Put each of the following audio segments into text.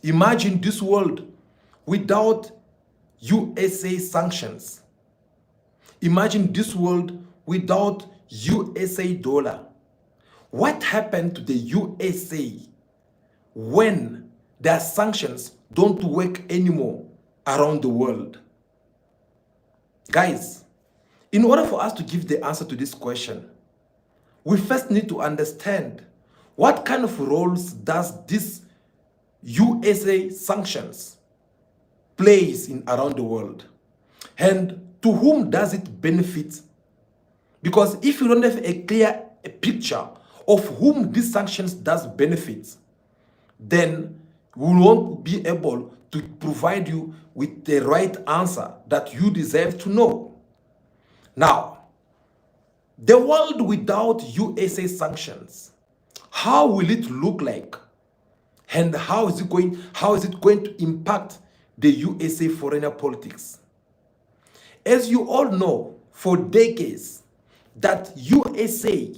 Imagine this world without USA sanctions. Imagine this world without USA dollar. What happened to the USA when their sanctions don't work anymore around the world? Guys, in order for us to give the answer to this question, we first need to understand what kind of roles does this USA sanctions plays in around the world, and to whom does it benefit? Because if you don't have a clear picture of whom these sanctions does benefit, then we won't be able to provide you with the right answer that you deserve to know. Now, the world without USA sanctions, how will it look like? And how is it going to impact the USA foreign politics? As you all know, for decades, that USA,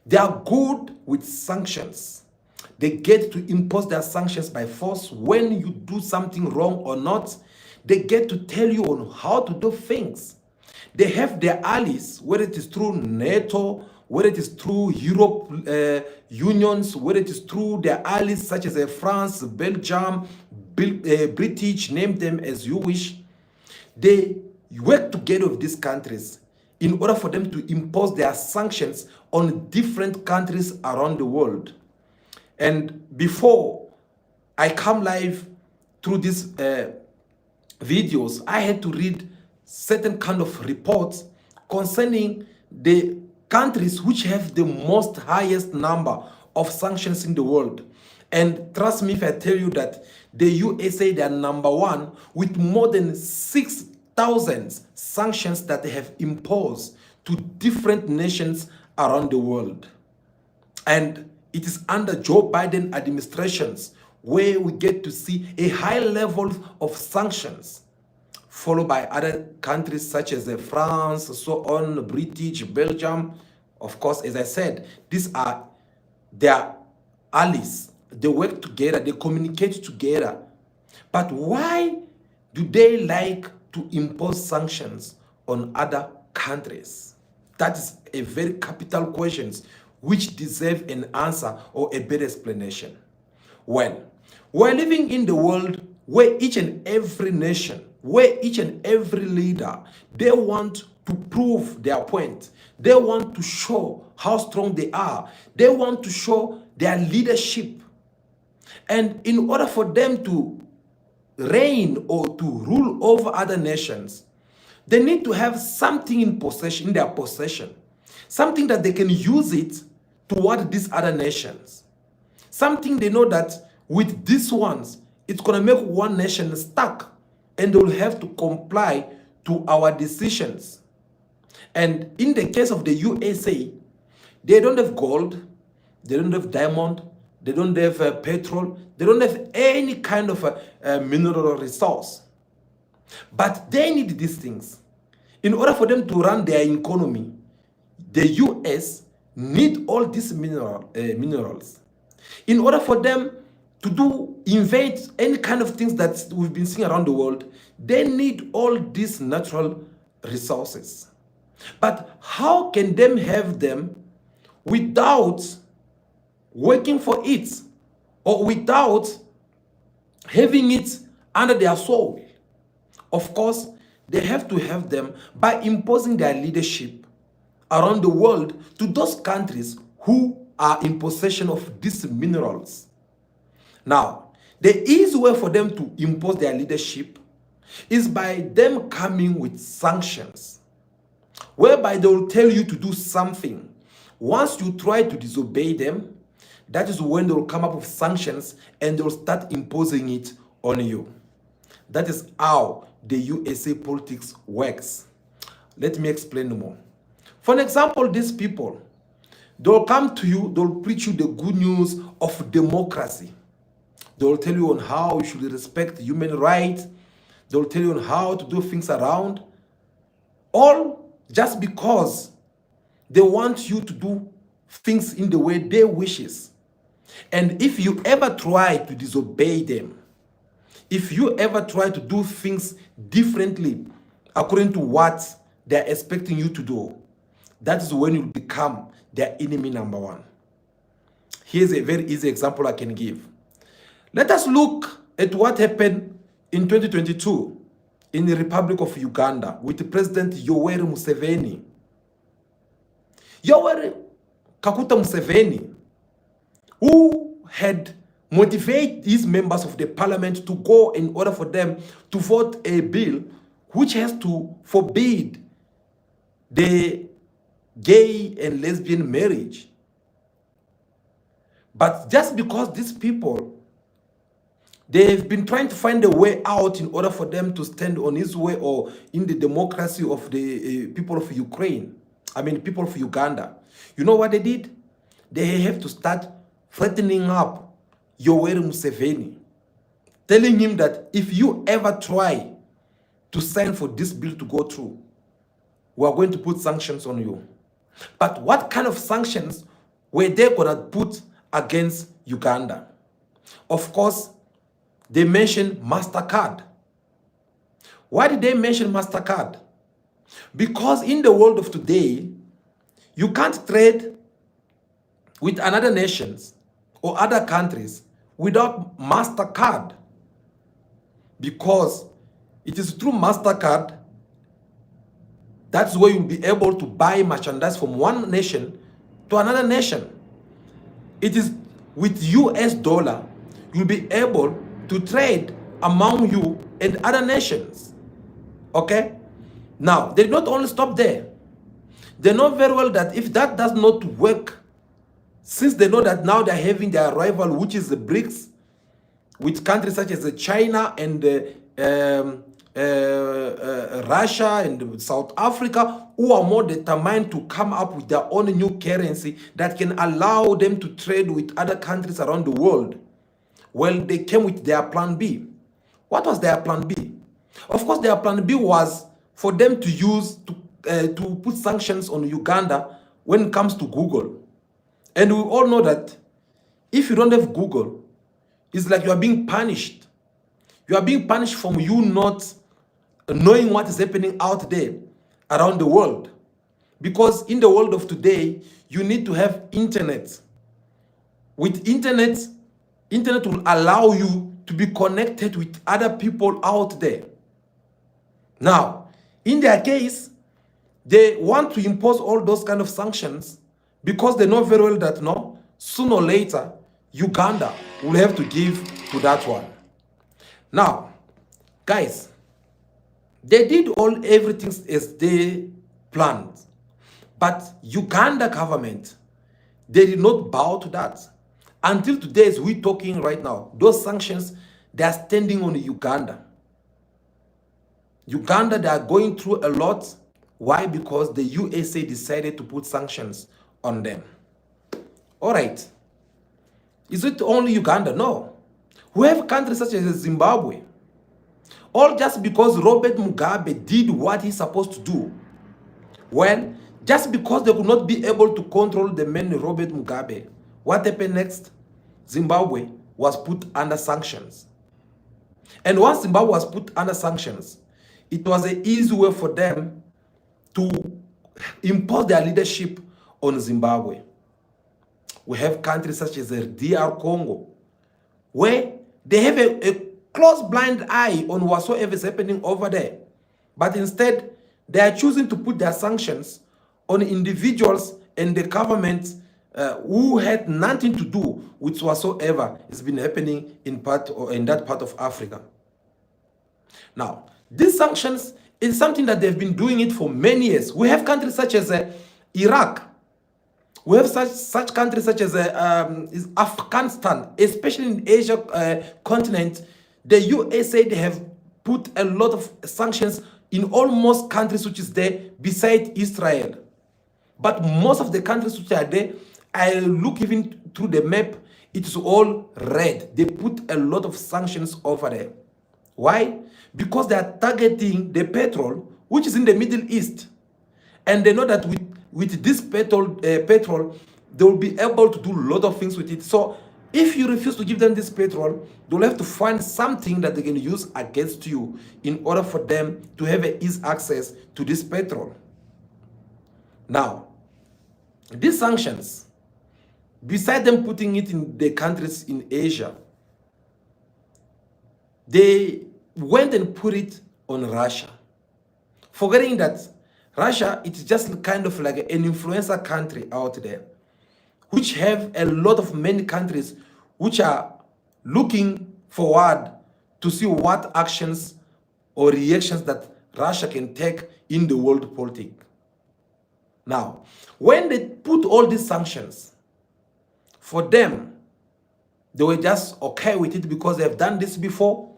they are good with sanctions. They get to impose their sanctions by force. When you do something wrong or not, they get to tell you on how to do things. They have their allies, whether it is through NATO, whether it is through Europe unions, whether it is through their allies such as France, Belgium, British, name them as you wish. They work together with these countries in order for them to impose their sanctions on different countries around the world. And before I come live through these videos, I had to read certain kind of reports concerning the countries which have the most highest number of sanctions in the world. And trust me if I tell you that the USA, they are number one with more than 6,000 sanctions that they have imposed to different nations around the world. And it is under Joe Biden administrations where we get to see a high level of sanctions, followed by other countries such as France, so on, British, Belgium. Of course, as I said, these are their allies. They work together, they communicate together. But why do they like to impose sanctions on other countries? That is a very capital question which deserve an answer or a better explanation. Well, we're living in the world where each and every nation, where each and every leader, they want to prove their point. They want to show how strong they are. They want to show their leadership. And in order for them to reign or to rule over other nations, they need to have something in their possession, something that they can use it toward these other nations. Something they know that with these ones, it's going to make one nation stuck and they will have to comply to our decisions. And in the case of the USA, they don't have gold, they don't have diamond, they don't have petrol, they don't have any kind of mineral resource. But they need these things. In order for them to run their economy, the US need all these minerals. In order for them to invade any kind of things that we've been seeing around the world, they need all these natural resources. But how can them have them without working for it or without having it under their soul? Of course, they have to have them by imposing their leadership around the world to those countries who are in possession of these minerals. Now, the easy way for them to impose their leadership is by them coming with sanctions, whereby they will tell you to do something. Once you try to disobey them, that is when they will come up with sanctions and they will start imposing it on you. That is how the USA politics works. Let me explain more. For an example, these people, they will come to you, they will preach you the good news of democracy. They will tell you on how you should respect human rights. They will tell you on how to do things around. All just because they want you to do things in the way they wishes. And if you ever try to disobey them, If you ever try to do things differently according to what they're expecting you to do, that is when you become their enemy number one. Here's a very easy example I can give. Let us look at what happened in 2022 in the Republic of Uganda with President Yoweri Museveni. Yoweri Kaguta Museveni, who had motivated his members of the parliament to go in order for them to vote a bill which has to forbid the gay and lesbian marriage. But just because these people, they've been trying to find a way out in order for them to stand on his way or in the democracy of the people of Ukraine. I mean, people of Uganda. You know what they did? They have to start threatening up Yoweri Museveni, telling him that if you ever try to sign for this bill to go through, we are going to put sanctions on you. But what kind of sanctions were they going to put against Uganda? Of course, they mentioned MasterCard. Why did they mention MasterCard? Because in the world of today, you can't trade with another nations or other countries without MasterCard. Because it is through MasterCard that's where you'll be able to buy merchandise from one nation to another nation. It is with US dollar you'll be able to trade among you and other nations. Okay? Now, they did not only stop there. They know very well that if that does not work, since they know that now they're having their rival, which is the BRICS, with countries such as China and Russia and South Africa, who are more determined to come up with their own new currency that can allow them to trade with other countries around the world. Well, they came with their plan B. What was their plan B? Of course, their plan B was for them to use to put sanctions on Uganda when it comes to Google. And we all know that if you don't have Google, it's like you are being punished. You are being punished from you not knowing what is happening out there around the world. Because in the world of today, you need to have internet. With internet will allow you to be connected with other people out there. Now, in their case, they want to impose all those kind of sanctions because they know very well that no, sooner or later, Uganda will have to give to that one. Now, guys, they did everything as they planned. But Uganda government, they did not bow to that. Until today, as we're talking right now, those sanctions, they are standing on Uganda. Uganda, they are going through a lot. Why? Because the USA decided to put sanctions on them. All right. Is it only Uganda? No. We have countries such as Zimbabwe. All just because Robert Mugabe did what he's supposed to do. Well, just because they could not be able to control the man Robert Mugabe, what happened next? Zimbabwe was put under sanctions. And once Zimbabwe was put under sanctions, it was an easy way for them to impose their leadership on Zimbabwe. We have countries such as the DR Congo, where they have a close blind eye on whatsoever is happening over there. But instead, they are choosing to put their sanctions on individuals and the government who had nothing to do with whatsoever has been happening in that part of Africa. Now, these sanctions is something that they've been doing it for many years. We have countries such as Iraq. We have such countries such as Afghanistan, especially in Asia continent. The USA, they have put a lot of sanctions in almost countries which is there beside Israel. But most of the countries which are there, I look even through the map, it is all red. They put a lot of sanctions over there. Why? Because they are targeting the petrol, which is in the Middle East. And they know that with this petrol, they will be able to do a lot of things with it. So If you refuse to give them this petrol, they'll have to find something that they can use against you in order for them to have easy access to this petrol. Now, these sanctions, beside them putting it in the countries in Asia, they went and put it on Russia, forgetting that Russia, it's just kind of like an influencer country out there, which have a lot of many countries which are looking forward to see what actions or reactions that Russia can take in the world politics. Now, when they put all these sanctions, for them, they were just okay with it because they have done this before.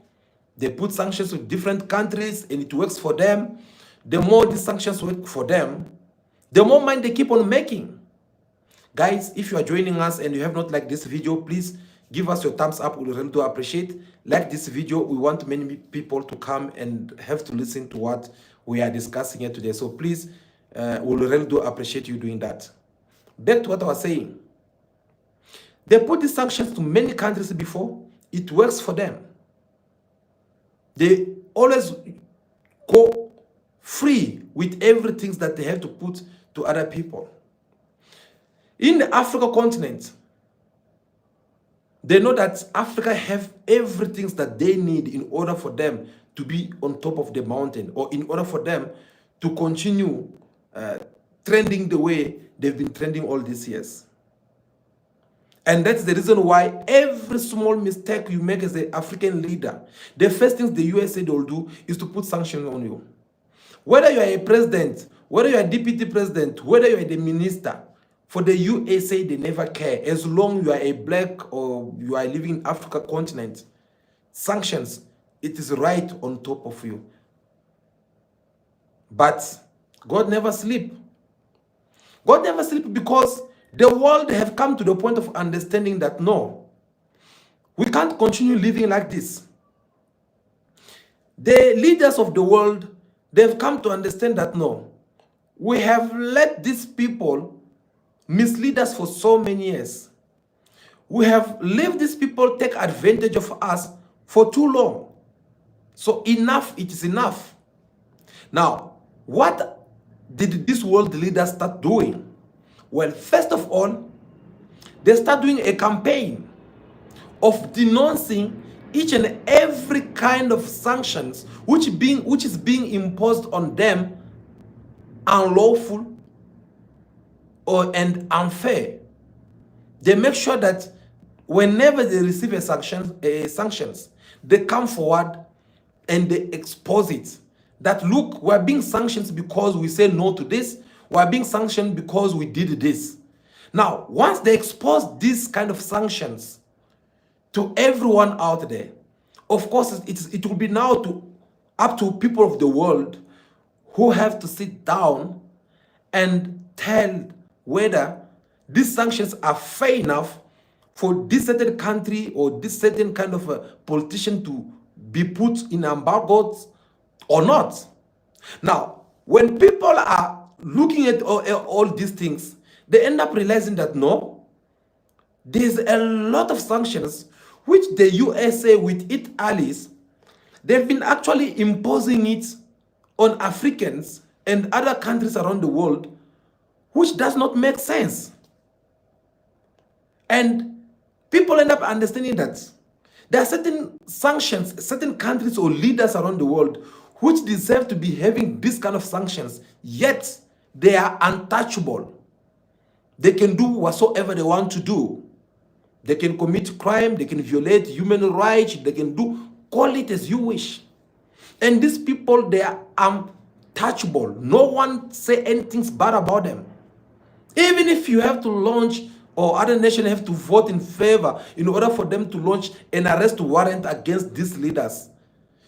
They put sanctions with different countries and it works for them. The more these sanctions work for them, the more money they keep on making. Guys, if you are joining us and you have not liked this video, please give us your thumbs up. We really do appreciate. Like this video. We want many people to come and have to listen to what we are discussing here today. So please, we really do appreciate you doing that. Back to what I was saying. They put these sanctions to many countries before. It works for them. They always go free with everything that they have to put to other people. In the Africa continent, they know that Africa have everything that they need in order for them to be on top of the mountain, or in order for them to continue trending the way they've been trending all these years. And that's the reason why every small mistake you make as an African leader, the first thing the USA will do is to put sanctions on you. Whether you are a president, whether you are a deputy president, whether you are the minister, for the USA, they never care. As long as you are a black or you are living in Africa continent, sanctions, it is right on top of you. But God never sleep. God never sleep because the world have come to the point of understanding that no, we can't continue living like this. The leaders of the world, they've come to understand that no, we have let these people mislead us for so many years. We have let these people take advantage of us for too long. So enough, it is enough. Now, what did this world leaders start doing? Well, first of all, they start doing a campaign of denouncing each and every kind of sanctions which is being imposed on them unlawful and unfair. They make sure that whenever they receive sanctions, they come forward and they expose it. That look, we're being sanctioned because we say no to this. We're being sanctioned because we did this. Now, once they expose these kind of sanctions to everyone out there, of course, it will be now up to people of the world who have to sit down and tell whether these sanctions are fair enough for this certain country or this certain kind of a politician to be put in embargoes or not. Now, when people are looking at all these things, they end up realizing that no, there's a lot of sanctions which the USA with its allies, they've been actually imposing it on Africans and other countries around the world, which does not make sense. And people end up understanding that there are certain sanctions, certain countries or leaders around the world which deserve to be having this kind of sanctions, yet they are untouchable. They can do whatsoever they want to do. They can commit crime, they can violate human rights, they can call it as you wish. And these people, they are untouchable. No one say anything bad about them. Even if you have to launch or other nations have to vote in favor in order for them to launch an arrest warrant against these leaders,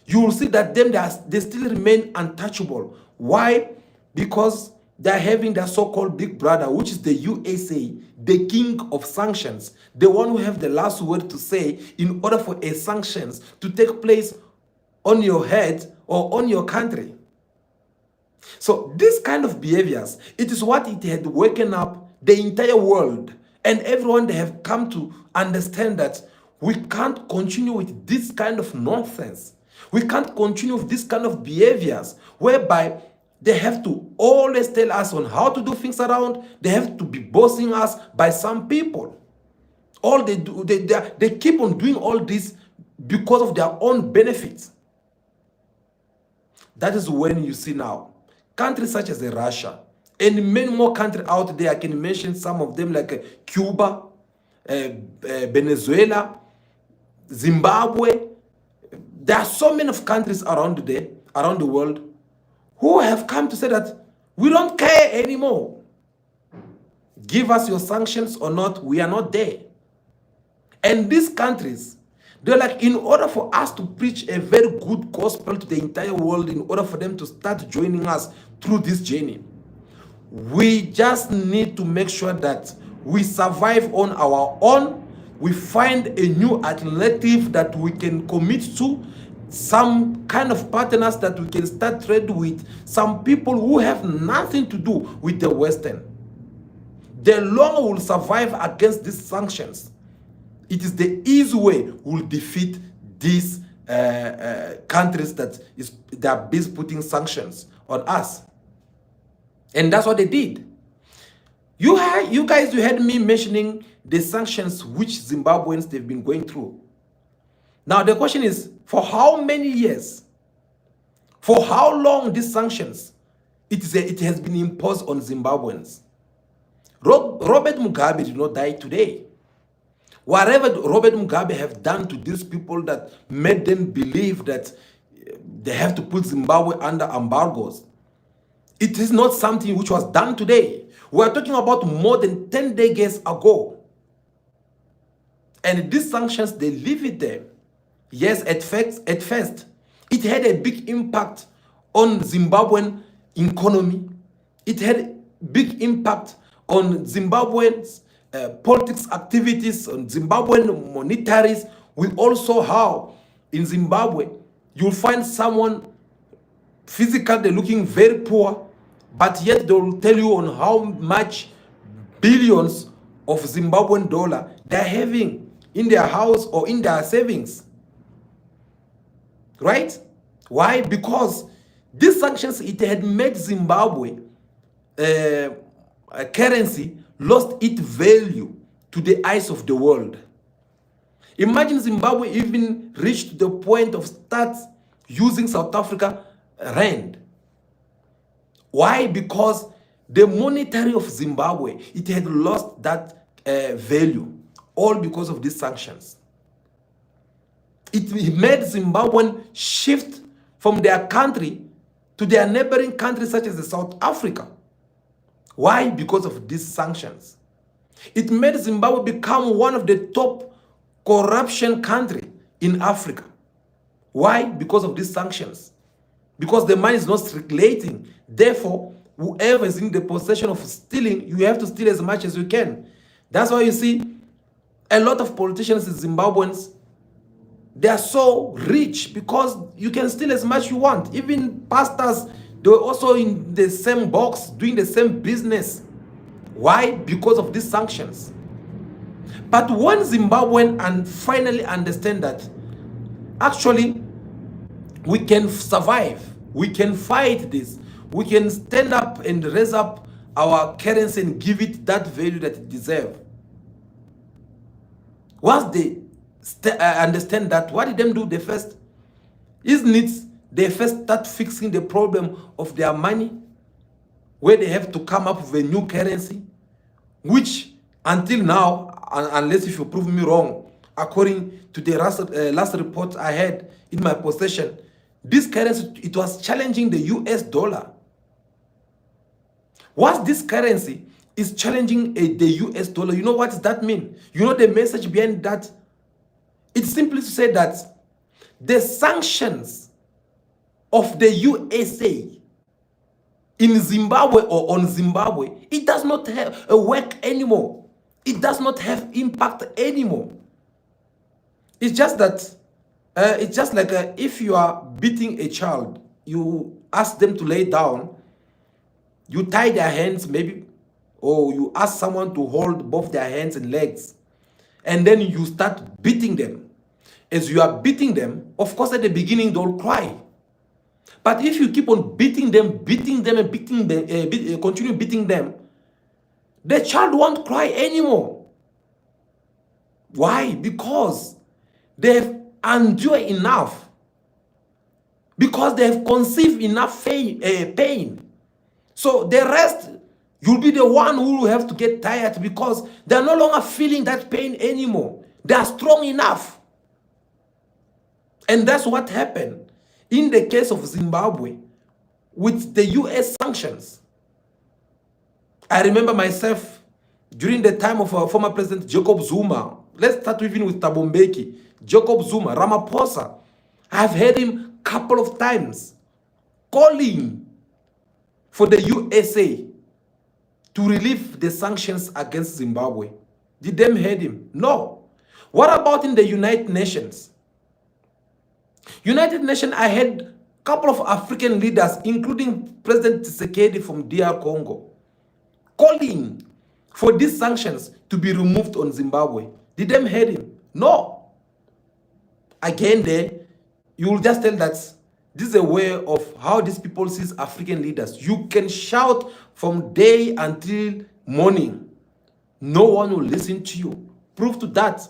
you will see that they still remain untouchable. Why? Because they're having their so-called big brother, which is the USA, the king of sanctions, the one who have the last word to say in order for a sanctions to take place on your head or on your country. So this kind of behaviors, it is what it had woken up the entire world, and everyone, they have come to understand that we can't continue with this kind of nonsense. We can't continue with this kind of behaviors whereby they have to always tell us on how to do things around. They have to be bossing us by some people. All they do, they keep on doing all this because of their own benefits. That is when you see now countries such as Russia and many more countries out there. I can mention some of them like Cuba, Venezuela, Zimbabwe. There are so many of countries around the world, who have come to say that we don't care anymore. Give us your sanctions or not, we are not there. And these countries, they're like, in order for us to preach a very good gospel to the entire world, in order for them to start joining us through this journey, we just need to make sure that we survive on our own. We find a new alternative that we can commit to, some kind of partners that we can start trade with, some people who have nothing to do with the Western. The longer we'll survive against these sanctions, it is the easy way we'll defeat these countries that are busy putting sanctions on us. And that's what they did. You guys heard me mentioning the sanctions which Zimbabweans they've been going through. Now the question is, for how many years, for how long these sanctions it has been imposed on Zimbabweans? Robert Mugabe did not die today. Whatever Robert Mugabe have done to these people that made them believe that they have to put Zimbabwe under embargoes, it is not something which was done today. We are talking about more than 10 decades ago. And these sanctions, they leave it there. Yes, at first, it had a big impact on Zimbabwean economy. It had a big impact on Zimbabweans politics activities, on Zimbabwean monetaries. We also how in Zimbabwe you'll find someone physically looking very poor, but yet they will tell you on how much billions of Zimbabwean dollar they're having in their house or in their savings. Right? Why? Because these sanctions, it had made Zimbabwe a currency lost its value to the eyes of the world. Imagine Zimbabwe even reached the point of start using South Africa rand. Why? Because the monetary of Zimbabwe, it had lost that value, all because of these sanctions. It made Zimbabwean shift from their country to their neighboring countries such as South Africa. Why? Because of these sanctions. It made Zimbabwe become one of the top corruption country in Africa. Why? Because of these sanctions. Because the money is not circulating. Therefore, whoever is in the possession of stealing, you have to steal as much as you can. That's why you see a lot of politicians in Zimbabweans, they are so rich because you can steal as much you want. Even pastors, they were also in the same box, doing the same business. Why? Because of these sanctions. But when Zimbabwean finally understand that actually we can survive, we can fight this, we can stand up and raise up our currency and give it that value that it deserves. Once they understand that, what did them do? They first, isn't it, they first start fixing the problem of their money, where they have to come up with a new currency, which until now, unless if you prove me wrong, according to the last report I had in my possession, this currency, it was challenging the US dollar. Once this currency is challenging the US dollar, you know what does that mean? You know the message behind that? It's simply to say that the sanctions of the USA in Zimbabwe or on Zimbabwe, it does not have a work anymore. It does not have impact anymore. It's just that, it's just like if you are beating a child, you ask them to lay down, you tie their hands maybe, or you ask someone to hold both their hands and legs. and then you start beating them. As you are beating them, of course, at the beginning, they'll cry. But if you keep on beating them, and continue beating them, the child won't cry anymore. Why? Because they've endured enough. Because they've conceived enough pain. So the rest, you'll be the one who will have to get tired because they're no longer feeling that pain anymore. They are strong enough. And that's what happened in the case of Zimbabwe with the US sanctions. I remember myself during the time of our former president Jacob Zuma. Let's start even with Thabo Mbeki, Jacob Zuma, Ramaphosa. I've heard him a couple of times calling for the USA to relieve the sanctions against Zimbabwe. Did them hear him? No. What about in the United Nations? United Nations, I had a couple of African leaders, including President Tshisekedi from DR Congo, calling for these sanctions to be removed on Zimbabwe. Did them hear him? No. Again, there, you will just tell that this is a way of how these people see African leaders. You can shout from day until morning. No one will listen to you. Proof to that.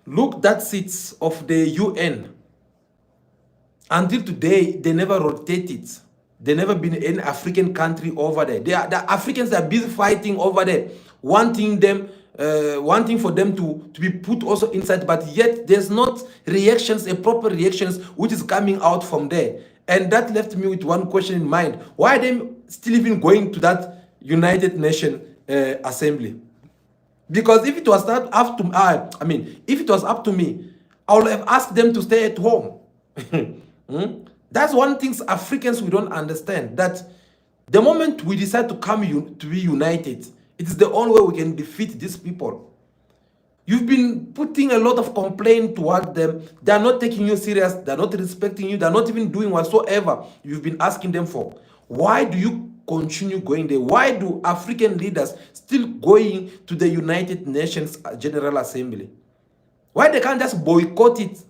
Look, that seats of the UN. Until today, they never rotated. They never been in African country over there. The Africans are busy fighting over there, wanting for them to be put also inside, but yet there's not reactions, a proper reactions which is coming out from there. And that left me with one question in mind. Why are they still even going to that United Nations Assembly? Because if it was up to if it was up to me, I would have asked them to stay at home. That's one thing Africans we don't understand, that the moment we decide to come to be united, it is the only way we can defeat these people. You've been putting a lot of complaint toward them. They are not taking you serious. They are not respecting you. They are not even doing whatsoever you've been asking them for. Why do you continue going there? Why do African leaders still going to the United Nations General Assembly? Why they can't just boycott it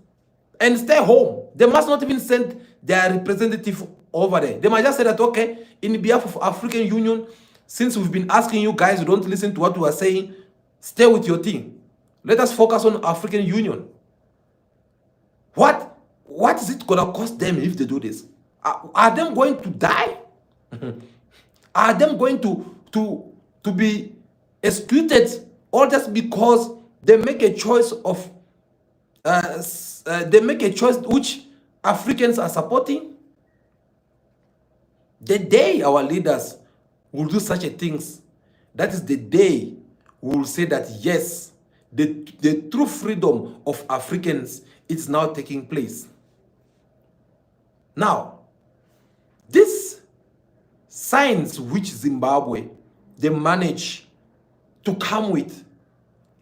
and stay home? They must not even send their representative over there. They might just say that, okay, in behalf of African Union, since we've been asking you guys, you don't listen to what we are saying, stay with your thing. Let us focus on African Union. What is it gonna cost them if they do this? Are them going to die? Are them going to be executed, all just because they make a choice of which Africans are supporting? The day our leaders will do such a things, that is the day we will say that yes, the true freedom of Africans is now taking place. Now, these signs which Zimbabwe, they manage to come with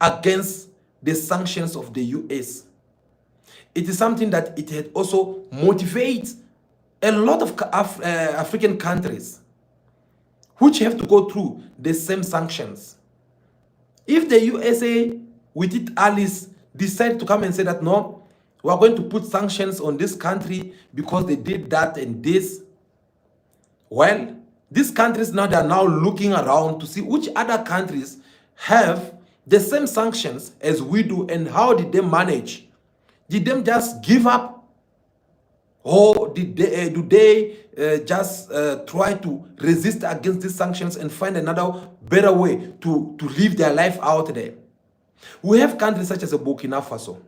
against the sanctions of the US, it is something that it had also motivated a lot of African countries which have to go through the same sanctions. If the USA with its allies decide to come and say that no, we are going to put sanctions on this country because they did that and this, well, these countries now, they are now looking around to see which other countries have the same sanctions as we do, and how did they manage? Did them just give up, or did they, do they just try to resist against these sanctions and find another better way to live their life out there? We have countries such as Burkina Faso.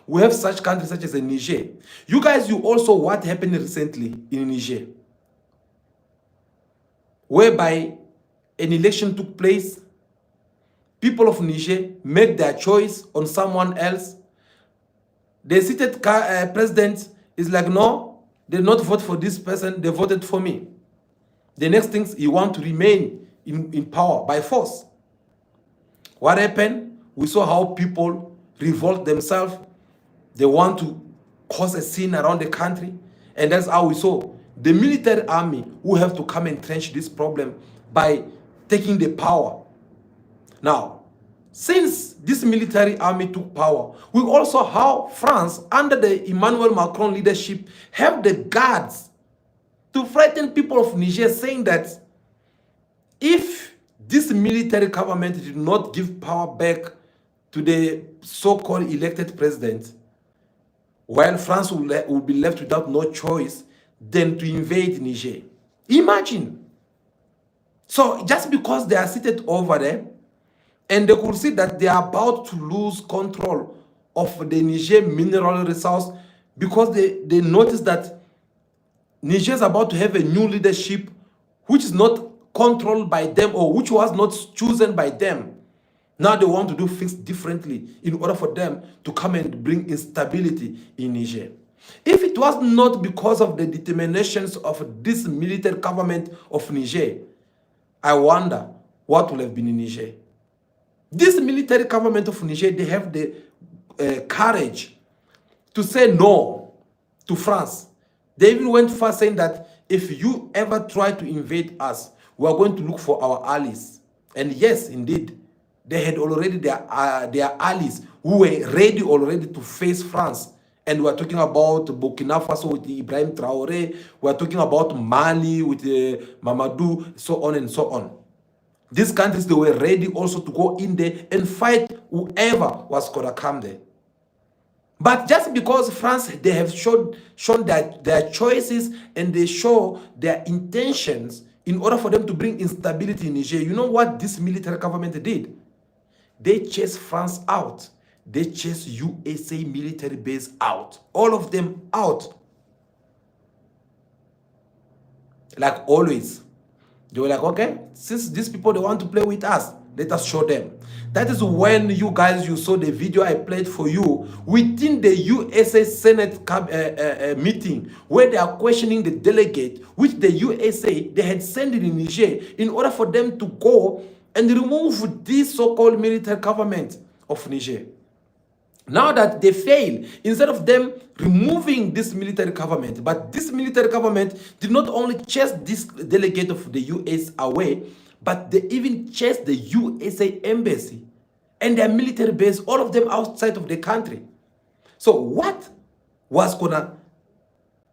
We have such countries such as Niger. You guys, you also what happened recently in Niger, whereby an election took place. People of Niger made their choice on someone else. The seated president is like, no, they did not vote for this person, they voted for me. The next thing, he want to remain in power by force. What happened? We saw how people revolt themselves. They want to cause a scene around the country. And that's how we saw the military army who have to come and trench this problem by taking the power. Now, Since this military army took power, we also how France, under the Emmanuel Macron leadership, have the guards to frighten people of Niger, saying that if this military government did not give power back to the so-called elected president, while France will be left without no choice than to invade Niger. Imagine. So just because they are seated over there, and they could see that they are about to lose control of the Niger mineral resource, because they noticed that Niger is about to have a new leadership which is not controlled by them, or which was not chosen by them. Now they want to do things differently in order for them to come and bring instability in Niger. If it was not because of the determinations of this military government of Niger, I wonder what would have been in Niger. This military government of Niger, they have the courage to say no to France. They even went far, saying that if you ever try to invade us, we are going to look for our allies. And yes, indeed, they had already their allies who were ready already to face France. And we are talking about Burkina Faso with Ibrahim Traoré. We are talking about Mali with Mamadou, so on and so on. These countries, they were ready also to go in there and fight whoever was going to come there. But just because France, they have shown their choices and they show their intentions in order for them to bring instability in Niger, you know what this military government did? They chased France out. They chased USA military base out. All of them out. Like always. They were like, okay, since these people, they want to play with us, let us show them. That is when you saw the video I played for you within the USA Senate meeting, where they are questioning the delegate, which the USA, they had sent in Niger in order for them to go and remove this so-called military government of Niger. Now that they fail, instead of them removing this military government, but this military government did not only chase this delegate of the US away, but they even chased the USA embassy and their military base, all of them outside of the country. So what was gonna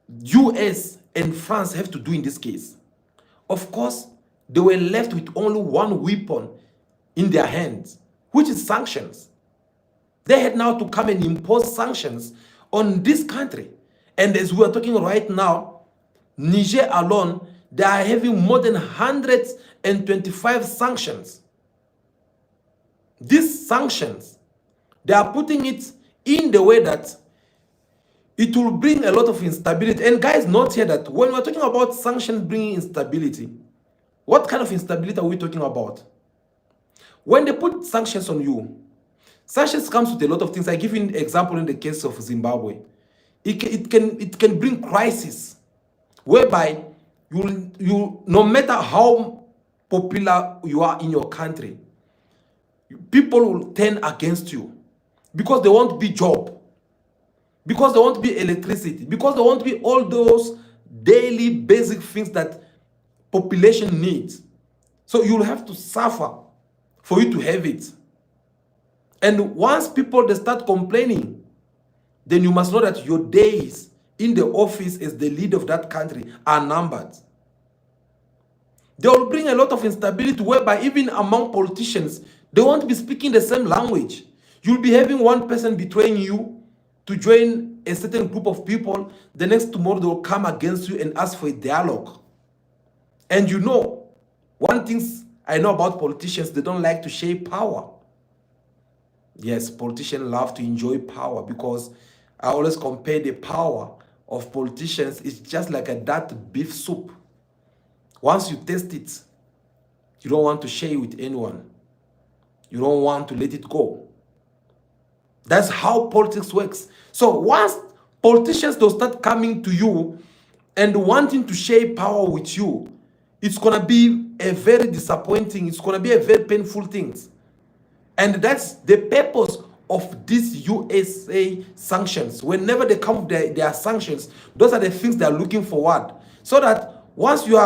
US and France have to do in this case? Of course, they were left with only one weapon in their hands, which is sanctions. They had now to come and impose sanctions on this country. And as we are talking right now, Niger alone, they are having more than 125 sanctions. These sanctions, they are putting it in the way that it will bring a lot of instability. And guys, note here that when we're talking about sanctions bringing instability, what kind of instability are we talking about? When they put sanctions on you, sanctions comes with a lot of things. I give you an example in the case of Zimbabwe. It can bring crisis, whereby you no matter how popular you are in your country, people will turn against you because they want to be job, because they want to be electricity, because they want to be all those daily basic things that population needs. So you'll have to suffer for you to have it. And once people, they start complaining, then you must know that your days in the office as the leader of that country are numbered. They will bring a lot of instability, whereby even among politicians, they won't be speaking the same language. You'll be having one person betraying you to join a certain group of people. The next tomorrow, they will come against you and ask for a dialogue. And you know, one thing I know about politicians, they don't like to share power. Yes, politicians love to enjoy power, because I always compare the power of politicians. It's just like that beef soup. Once you taste it, you don't want to share it with anyone. You don't want to let it go. That's how politics works. So once politicians don't start coming to you and wanting to share power with you, it's going to be a very disappointing, it's going to be a very painful thing. And that's the purpose of these USA sanctions. Whenever they come with their sanctions, those are the things they are looking forward. So that once you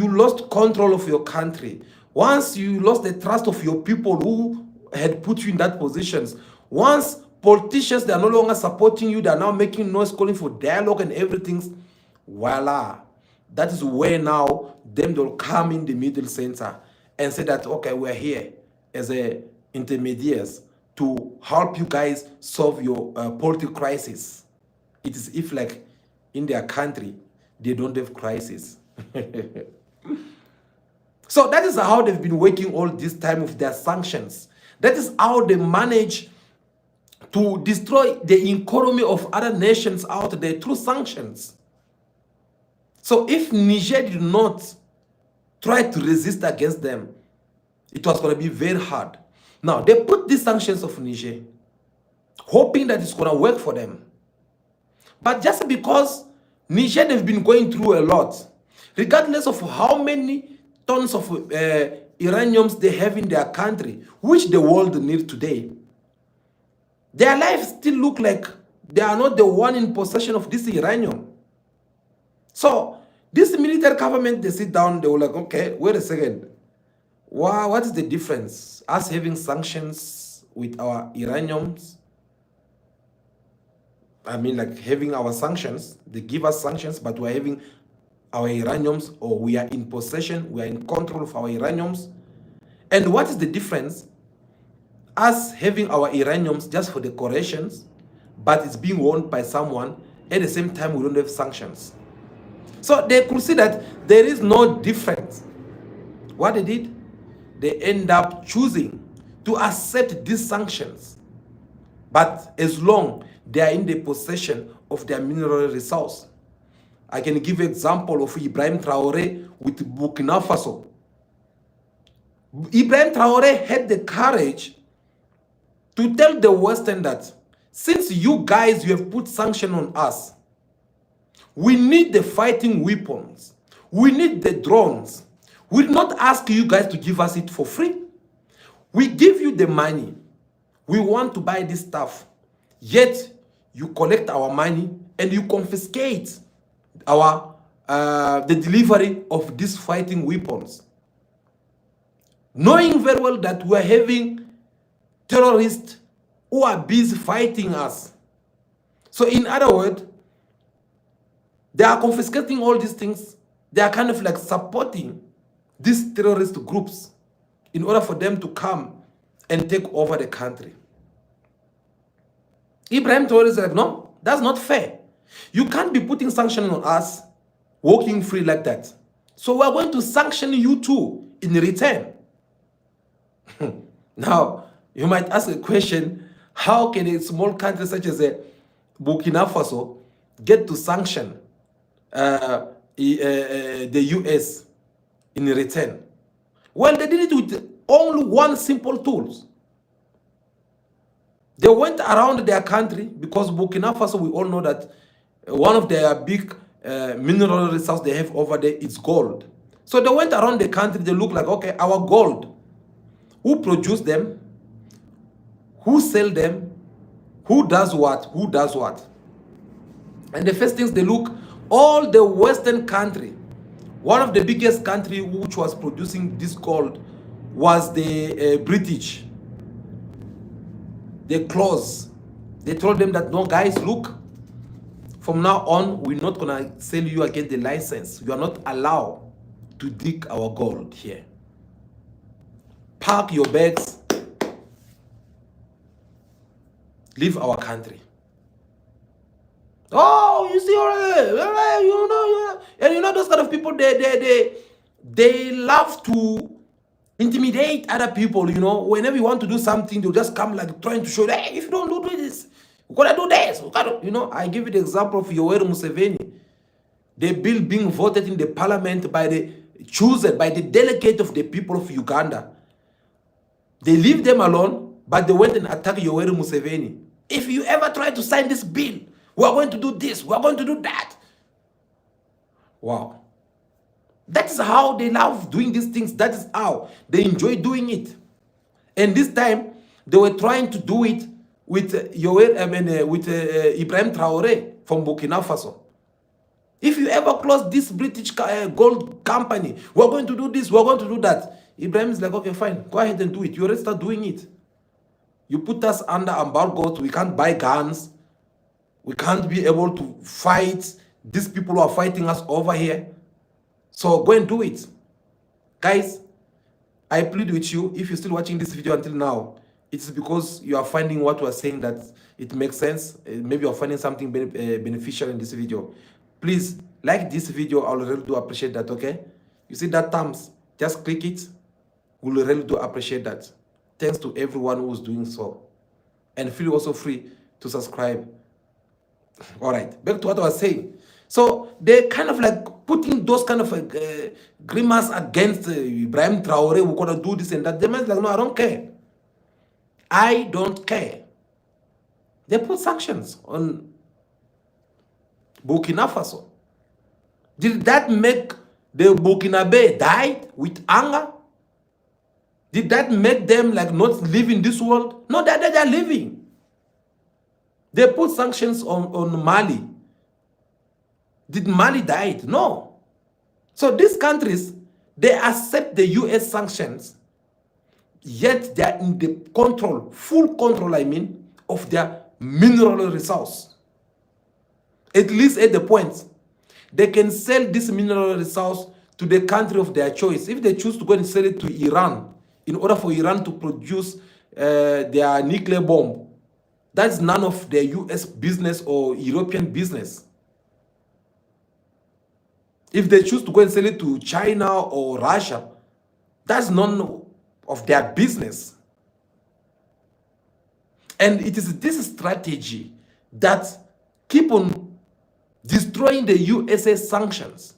lost control of your country, once you lost the trust of your people who had put you in that positions. Once politicians, they are no longer supporting you, they are now making noise, calling for dialogue and everything, voila. That is where now them will come in the middle center and say that, okay, we're here as a intermediaries to help you guys solve your political crisis. It is if like in their country, they don't have crisis. So that is how they've been working all this time with their sanctions. That is how they manage to destroy the economy of other nations out there through sanctions. So if Niger did not try to resist against them, it was going to be very hard. Now, they put these sanctions of Niger, hoping that it's going to work for them. But just because Niger have been going through a lot, regardless of how many tons of uraniums they have in their country, which the world needs today, their lives still look like they are not the one in possession of this uranium. So this military government, they sit down, they were like, okay, wait a second. Wow, what is the difference? Us having sanctions with our uraniums, I mean, like having our sanctions, they give us sanctions, but we're having our uraniums, or we are in possession, we are in control of our uraniums. And what is the difference? Us having our uraniums just for decorations, but it's being owned by someone, at the same time we don't have sanctions. So they could see that there is no difference. What they did, they end up choosing to accept these sanctions, but as long they are in the possession of their mineral resource. I can give example of Ibrahim Traoré with Burkina Faso. Ibrahim Traoré had the courage to tell the Western that since you guys, you have put sanction on us, we need the fighting weapons, we need the drones. We did not ask you guys to give us it for free. We give you the money. We want to buy this stuff. Yet you collect our money and you confiscate our the delivery of these fighting weapons, knowing very well that we are having terrorists who are busy fighting us. So in other words, they are confiscating all these things. They are kind of like supporting these terrorist groups in order for them to come and take over the country. Ibrahim Traoré is like, no, that's not fair. You can't be putting sanctions on us, walking free like that. So we're going to sanction you too in return. Now, you might ask a question, how can a small country such as Burkina Faso get to sanction the US in return? Well, they did it with only one simple tool. They went around their country, because Burkina Faso, we all know that one of their big mineral resources they have over there is gold. So they went around the country, they look like, okay, our gold, who produce them, who sell them, who does what, who does what. And the first things they look, all the Western country, one of the biggest country which was producing this gold was the British. They closed. They told them that, no guys, look, from now on, we're not gonna sell you again the license. You are not allowed to dig our gold here. Pack your bags, leave our country. Oh, you see, and you know those kind of people, they love to intimidate other people. You know, whenever you want to do something, they'll just come like trying to show that, hey, if you don't do this, we gotta do this. We gotta, you know, I give you the example of Yoweri Museveni. The bill being voted in the parliament by the chosen by the delegate of the people of Uganda. They leave them alone, but they went and attacked Yoweri Museveni. If you ever try to sign this bill, we are going to do this, we are going to do that. Wow. That is how they love doing these things. That is how they enjoy doing it. And this time, they were trying to do it with Ibrahim Traoré from Burkina Faso. If you ever close this British gold company, we're going to do this, we're going to do that. Ibrahim is like, okay, fine, go ahead and do it. You already start doing it. You put us under embargoes. We can't buy guns. We can't be able to fight these people who are fighting us over here. So go and do it. Guys, I plead with you, if you're still watching this video until now, it's because you are finding what we're saying that it makes sense. Maybe you're finding something beneficial in this video. Please like this video. I will really do appreciate that, okay? You see that thumbs? Just click it. We'll really do appreciate that. Thanks to everyone who's doing so. And feel also free to subscribe. All right, back to what I was saying. So they're kind of like putting those kind of grimace against Ibrahim Traore. We're going to do this and that. They might like, no, I don't care. I don't care. They put sanctions on Burkina Faso. Did that make the Burkinabe die with anger? Did that make them like not live in this world? No, they're living. They put sanctions on Mali. Did Mali die? No. So these countries, they accept the US sanctions, yet they are in the control, full control, I mean, of their mineral resource. At least at the point, they can sell this mineral resource to the country of their choice. If they choose to go and sell it to Iran, in order for Iran to produce their nuclear bomb, that's none of their US business or European business. If they choose to go and sell it to China or Russia, that's none of their business. And it is this strategy that keep on destroying the USA sanctions.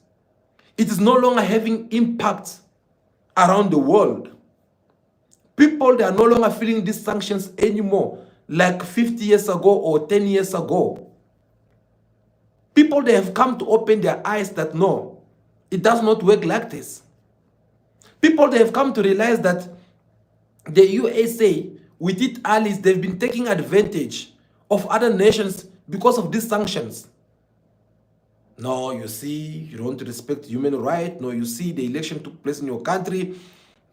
It is no longer having impact around the world. People, they are no longer feeling these sanctions anymore like 50 years ago or 10 years ago. People, they have come to open their eyes that no, it does not work like this. People, they have come to realize that the USA, with its allies, they've been taking advantage of other nations because of these sanctions. No, you see, you don't respect human rights. No, you see, the election took place in your country,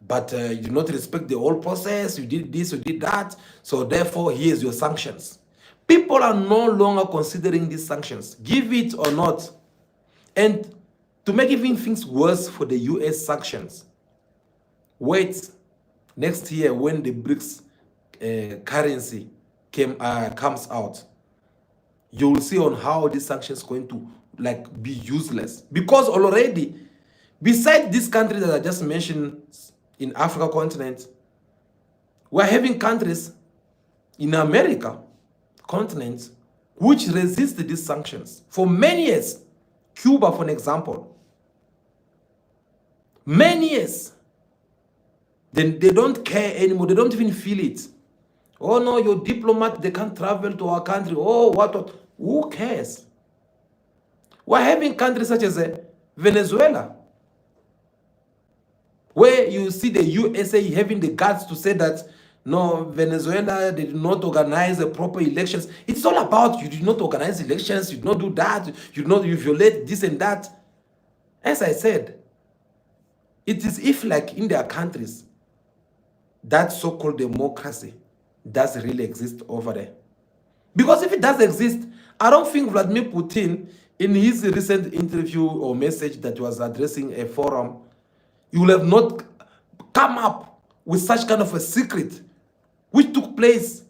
but you did not respect the whole process. You did this, you did that. So therefore, here's your sanctions. People are no longer considering these sanctions, give it or not. And to make even things worse for the US sanctions, wait next year when the BRICS currency comes out, you will see on how these sanctions going to like be useless. Because already, besides these countries that I just mentioned in Africa continent, we're having countries in America continent which resist these sanctions for many years. Cuba, for an example. Many years. Then they don't care anymore. They don't even feel it. Oh no, your diplomat, they can't travel to our country. Oh, what? Who cares? We're having countries such as Venezuela, where you see the USA having the guts to say that no, Venezuela, they did not organize the proper elections. It's all about you did not organize elections, you did not do that, you violate this and that. As I said, it is if like in their countries, that so-called democracy does really exist over there. Because if it does exist, I don't think Vladimir Putin, in his recent interview or message that was addressing a forum, he will have not come up with such kind of a secret, which took place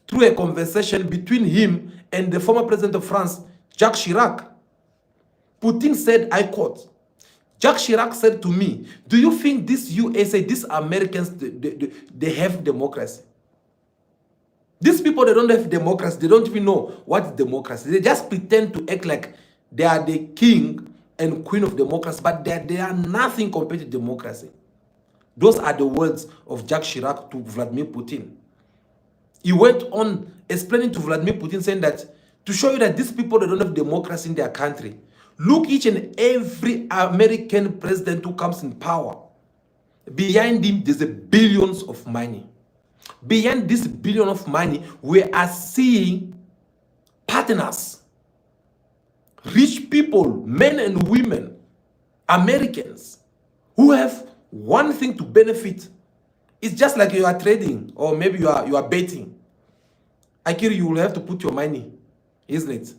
through a conversation between him and the former president of France, Jacques Chirac. Putin said, I quote, Jacques Chirac said to me, do you think this USA, these Americans, they have democracy? These people, they don't have democracy. They don't even know what is democracy. They just pretend to act like they are the king and queen of democracy, but they are nothing compared to democracy. Those are the words of Jacques Chirac to Vladimir Putin. He went on explaining to Vladimir Putin, saying that to show you that these people, they don't have democracy in their country, look each and every American president who comes in power. Behind him, there's billions of money. Behind this billion of money, we are seeing partners, rich people, men and women, Americans, who have one thing to benefit It's just like you are trading, or maybe you are betting. Akiri, you will have to put your money, isn't it?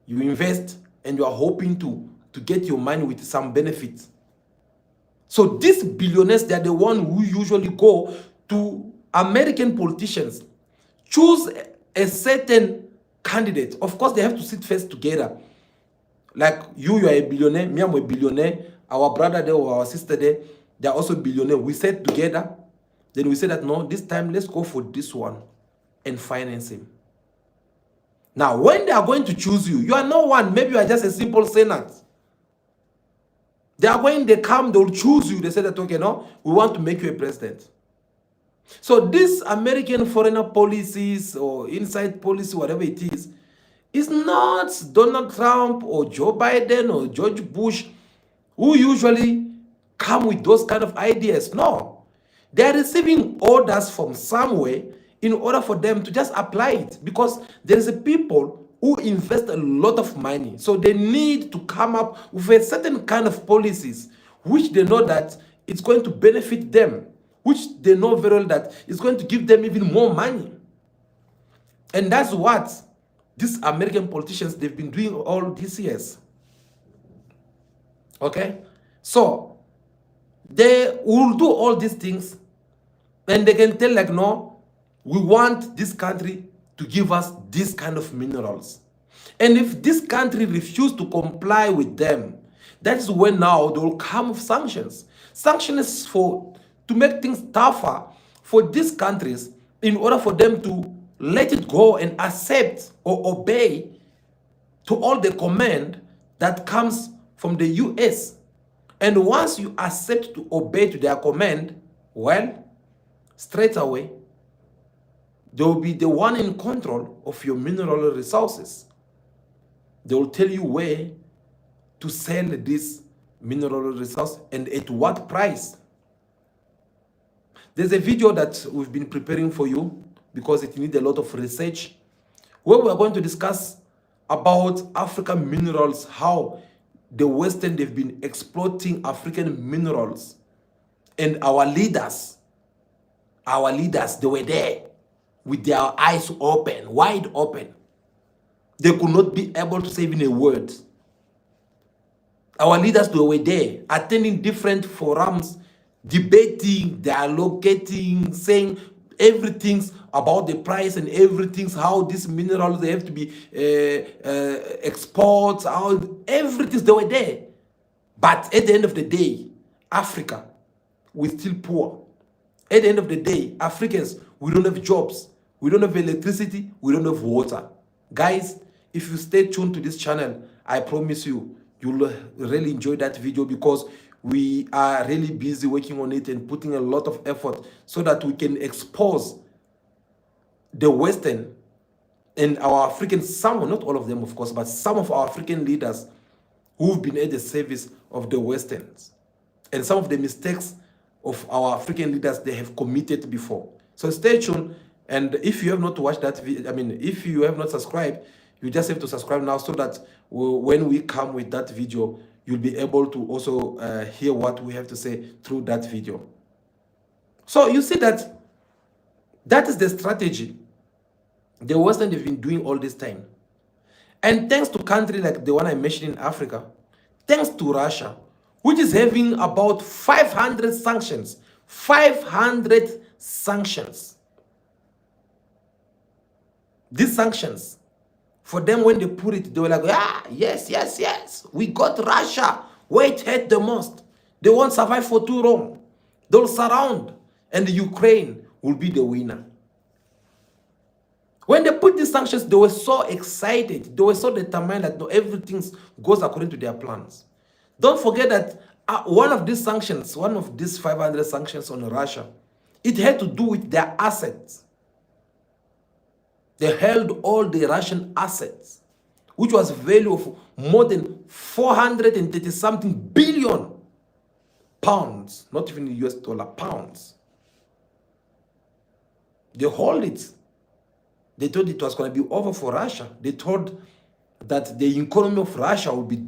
You invest and you are hoping to get your money with some benefit. So these billionaires, they are the one who usually go to American politicians, choose a certain candidate. Of course, they have to sit first together. Like you are a billionaire, me, I'm a billionaire, our brother there or our sister there, they are also billionaire. We sat together, then we say that no, this time let's go for this one and finance him. Now, when they are going to choose you, you are no one. Maybe you are just a simple senate. They are going, they come, they'll choose you. They say that, okay, no, we want to make you a president. So these American foreign policies or inside policy, whatever it is not Donald Trump or Joe Biden or George Bush who usually come with those kind of ideas. No. They are receiving orders from somewhere in order for them to just apply it, because there is a people who invest a lot of money. So they need to come up with a certain kind of policies which they know that it's going to benefit them, which they know very well that it's going to give them even more money. And that's what these American politicians, they've been doing all these years. Okay? So they will do all these things, and they can tell like, no, we want this country to give us this kind of minerals. And if this country refuses to comply with them, that is when now they will come with sanctions. Sanctions for to make things tougher for these countries in order for them to let it go and accept or obey to all the command that comes from the US. And once you accept to obey to their command, well, straight away, they will be the one in control of your mineral resources. They will tell you where to sell this mineral resource and at what price. There's a video that we've been preparing for you because it needs a lot of research, where we are going to discuss about African minerals, how the Western, they've been exploiting African minerals, and our leaders, they were there with their eyes open, wide open. They could not be able to say even a word. Our leaders, they were there, attending different forums, debating, dialoguing, saying everything's about the price and everything's how these minerals, they have to be exports, how everything, they were there. But at the end of the day, Africa, we're still poor. At the end of the day, Africans, we don't have jobs, we don't have electricity, we don't have water. Guys, if you stay tuned to this channel, I promise you, you'll really enjoy that video, because we are really busy working on it and putting a lot of effort so that we can expose the Western and our African, some, not all of them of course, but some of our African leaders who've been at the service of the Westerns, and some of the mistakes of our African leaders they have committed before. So stay tuned, and if you have not watched that video, if you have not subscribed, you just have to subscribe now, so that when we come with that video, you'll be able to also hear what we have to say through that video. So you see that that is the strategy the Western have been doing all this time. And thanks to countries like the one I mentioned in Africa, thanks to Russia, which is having about 500 sanctions. 500 sanctions. These sanctions, for them, when they put it, they were like, ah, yes, we got Russia where it hurt the most. They won't survive for too long. They'll surround, and Ukraine will be the winner. When they put these sanctions, they were so excited. They were so determined that no, everything goes according to their plans. Don't forget that one of these sanctions, one of these 500 sanctions on Russia, it had to do with their assets. They held all the Russian assets, which was value of more than 430 something billion pounds, not even US dollar, pounds. They hold it. They thought it was going to be over for Russia. They thought that the economy of Russia would be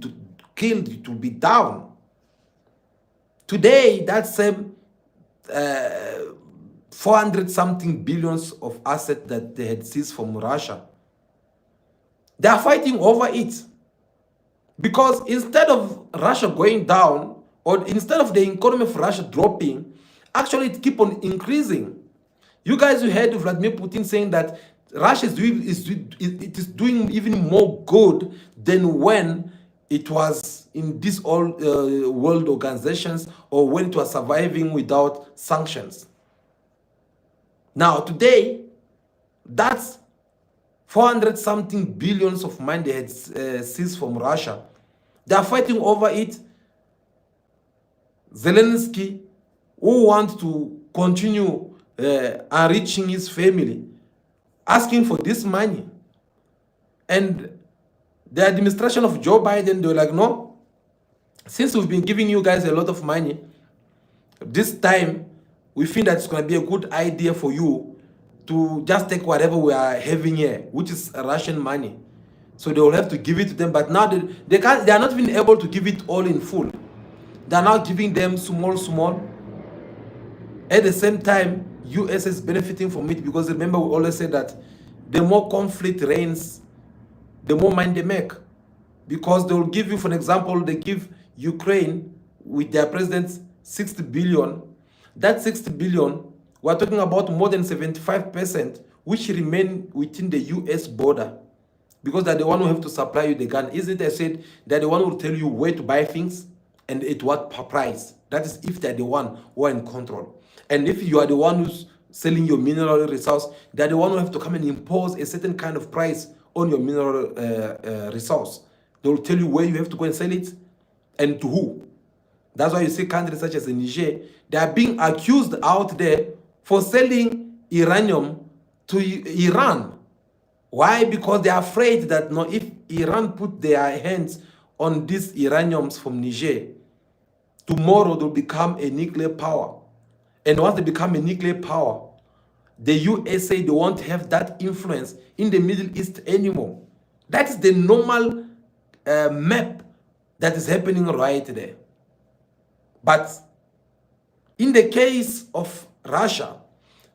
killed, it would be down. Today, that same 400 something billions of assets that they had seized from Russia. They are fighting over it. Because instead of Russia going down, or instead of the economy of Russia dropping, actually it keep on increasing. You guys heard Vladimir Putin saying that Russia is doing even more good than when it was in these all world organizations, or when it was surviving without sanctions. Now today, that's 400 something billions of money they had seized from Russia. They are fighting over it. Zelensky, who wants to continue enriching his family, asking for this money. And the administration of Joe Biden, they were like, no, since we've been giving you guys a lot of money, this time we think that it's going to be a good idea for you to just take whatever we are having here, which is Russian money. So they will have to give it to them. But now they are not even able to give it all in full. They are now giving them small. At the same time, US is benefiting from it, because remember, we always say that the more conflict reigns, the more money they make. Because they will give you, for an example, they give Ukraine with their president 60 billion. That 60 billion, we're talking about more than 75%, which remain within the US border. Because they're the one who have to supply you the gun. Isn't it? I said they're the one who will tell you where to buy things and at what price. That is if they're the one who are in control. And if you are the one who's selling your mineral resource, they're the one who have to come and impose a certain kind of price on your mineral resource. They will tell you where you have to go and sell it and to who. That's why you see countries such as Niger, they are being accused out there for selling uranium to Iran. Why? Because they are afraid that no, if Iran put their hands on these uraniums from Niger, tomorrow they'll become a nuclear power. And once they become a nuclear power, the USA, they won't have that influence in the Middle East anymore. That is the normal map that is happening right there. But in the case of Russia,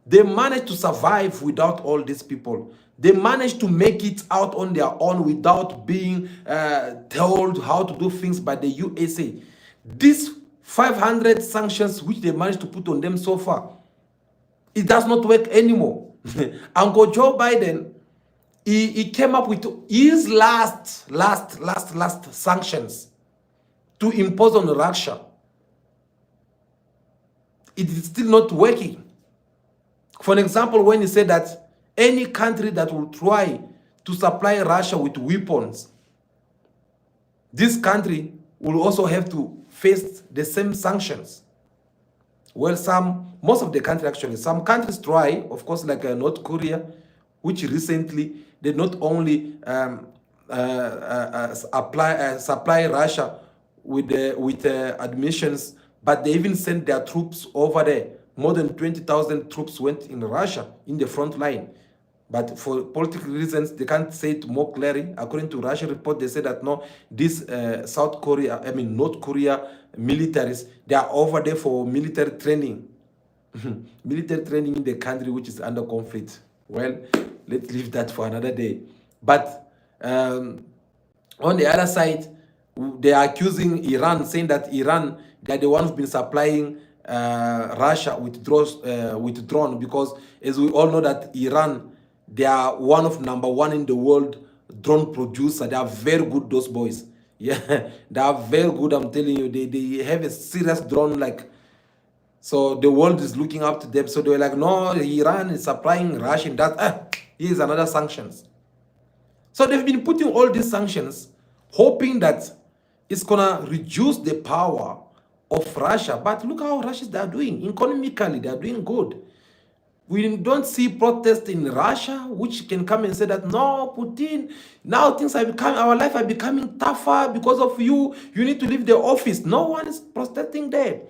they managed to survive without all these people. They managed to make it out on their own without being told how to do things by the USA. These 500 sanctions which they managed to put on them so far, it does not work anymore. Uncle Joe Biden, he came up with his last sanctions to impose on Russia. It is still not working. For an example, when he said that any country that will try to supply Russia with weapons, this country will also have to face the same sanctions. Well, most of the countries actually, some countries try, of course, like North Korea, which recently they not only supply Russia with admissions, but they even sent their troops over there. More than 20,000 troops went in Russia in the front line. But for political reasons, they can't say it more clearly. According to Russian report, they say that no, this North Korea militaries, they are over there for military training. Military training in the country which is under conflict. Well, let's leave that for another day. But on the other side, they are accusing Iran, saying that Iran, they are the ones who've been supplying Russia with drone, because as we all know that Iran, they are one of number one in the world drone producer. They are very good, those boys. Yeah, they are very good. I'm telling you, they have a serious drone, like, so the world is looking up to them. So they were like, no, Iran is supplying Russian. That here's another sanctions. So they've been putting all these sanctions, hoping that it's gonna reduce the power of Russia. But look how Russia they are doing. Economically, they are doing good. We don't see protests in Russia, which can come and say that, no, Putin, now things are becoming, our life are becoming tougher because of you. You need to leave the office. No one is protesting there.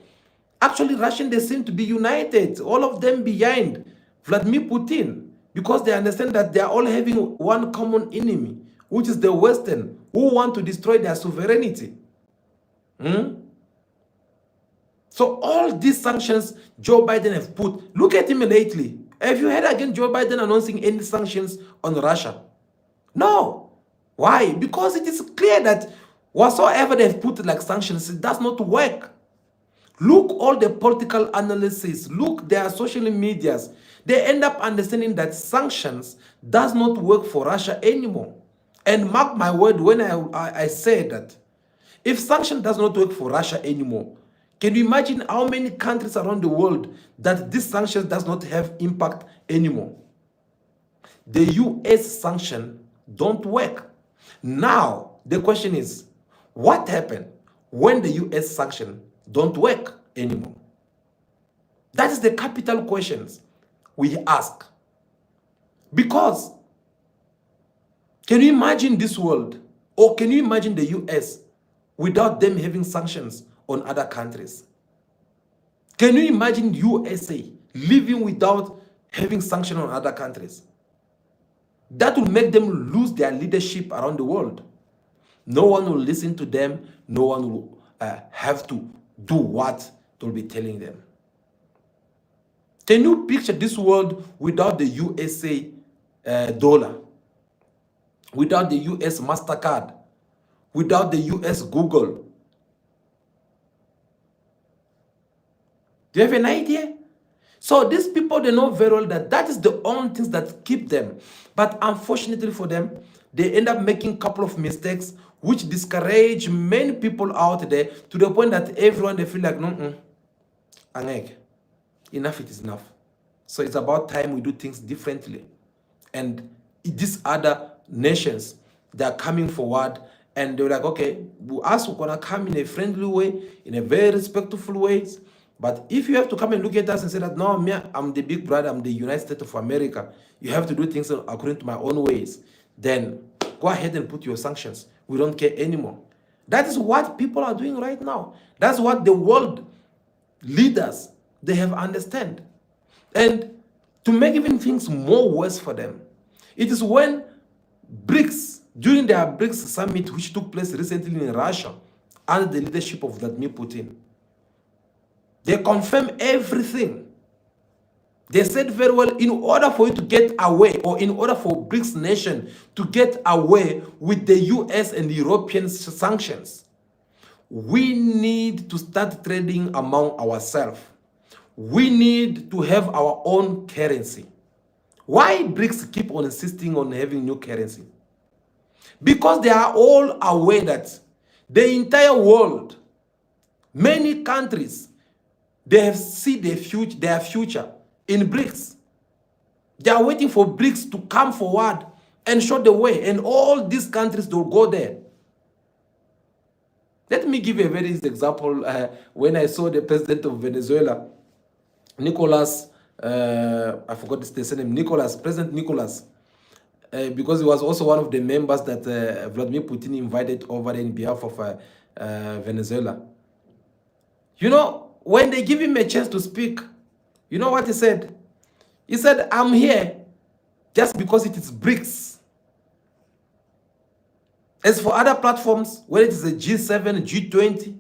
Actually, Russians, they seem to be united, all of them behind Vladimir Putin, because they understand that they are all having one common enemy, which is the Western, who want to destroy their sovereignty. So all these sanctions Joe Biden have put, look at him lately. Have you heard again Joe Biden announcing any sanctions on Russia? No. Why? Because it is clear that whatsoever they've put like sanctions, it does not work. Look all the political analysis, look their social medias. They end up understanding that sanctions does not work for Russia anymore. And mark my word when I say that. If sanction does not work for Russia anymore, can you imagine how many countries around the world that this sanction does not have impact anymore? The US sanction don't work. Now, the question is, what happened when the US sanction don't work anymore? That is the capital questions we ask. Because, can you imagine this world, or can you imagine the US without them having sanctions on other countries? Can you imagine USA living without having sanctions on other countries? That will make them lose their leadership around the world. No one will listen to them. No one will have to do what they'll be telling them. Can you picture this world without the USA dollar, without the US MasterCard, without the US Google? Do you have an idea? So these people, they know very well that that is the only things that keep them. But unfortunately for them, they end up making a couple of mistakes which discourage many people out there to the point that everyone, they feel like, no, enough, it is enough. So it's about time we do things differently. And these other nations, they are coming forward and they're like, okay, us, we're going to come in a friendly way, in a very respectful way. But if you have to come and look at us and say that, no, me, I'm the big brother, I'm the United States of America, you have to do things according to my own ways, then go ahead and put your sanctions. We don't care anymore. That is what people are doing right now. That's what the world leaders, they have understand. And to make even things more worse for them, it is when BRICS, during their BRICS summit, which took place recently in Russia, under the leadership of Vladimir Putin, they confirm everything. They said very well, in order for you to get away, or in order for BRICS nation to get away with the US and European sanctions, we need to start trading among ourselves. We need to have our own currency. Why BRICS keep on insisting on having new currency? Because they are all aware that the entire world, many countries, they have seen their future in BRICS. They are waiting for BRICS to come forward and show the way, and all these countries will go there. Let me give you a very easy example. When I saw the president of Venezuela, Nicolas, I forgot the name, President Nicolas, because he was also one of the members that Vladimir Putin invited over in behalf of Venezuela. You know, when they give him a chance to speak, you know what he said? He said, I'm here just because it is BRICS. As for other platforms, whether it is a G7, G20,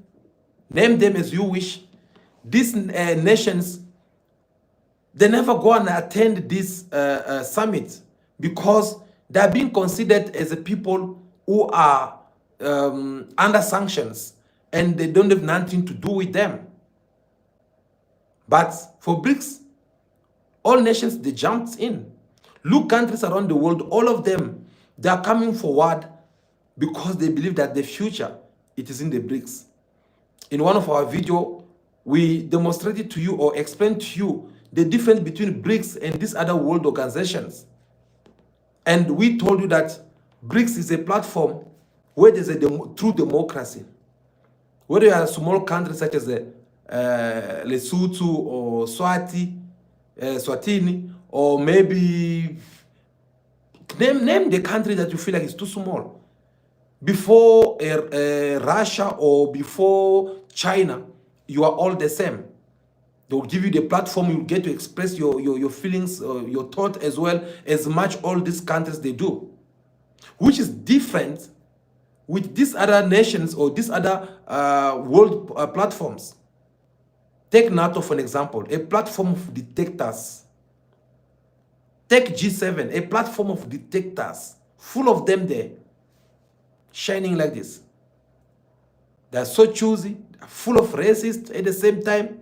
name them as you wish, these nations, they never go and attend this summit because they are being considered as a people who are under sanctions and they don't have nothing to do with them. But for BRICS, all nations, they jumped in. Look, countries around the world, all of them, they are coming forward because they believe that the future, it is in the BRICS. In one of our videos, we demonstrated to you or explained to you the difference between BRICS and these other world organizations. And we told you that BRICS is a platform where there's a true democracy. Whether you are a small country such as Lesotho or Swatini, or maybe name the country that you feel like is too small. Before Russia or before China, you are all the same. They will give you the platform, you get to express your feelings, your thought as well, as much all these countries they do. Which is different with these other nations or these other world platforms. Take NATO for an example, a platform of dictators. Take G7, a platform of dictators, full of them there, shining like this. They're so choosy, full of racists at the same time.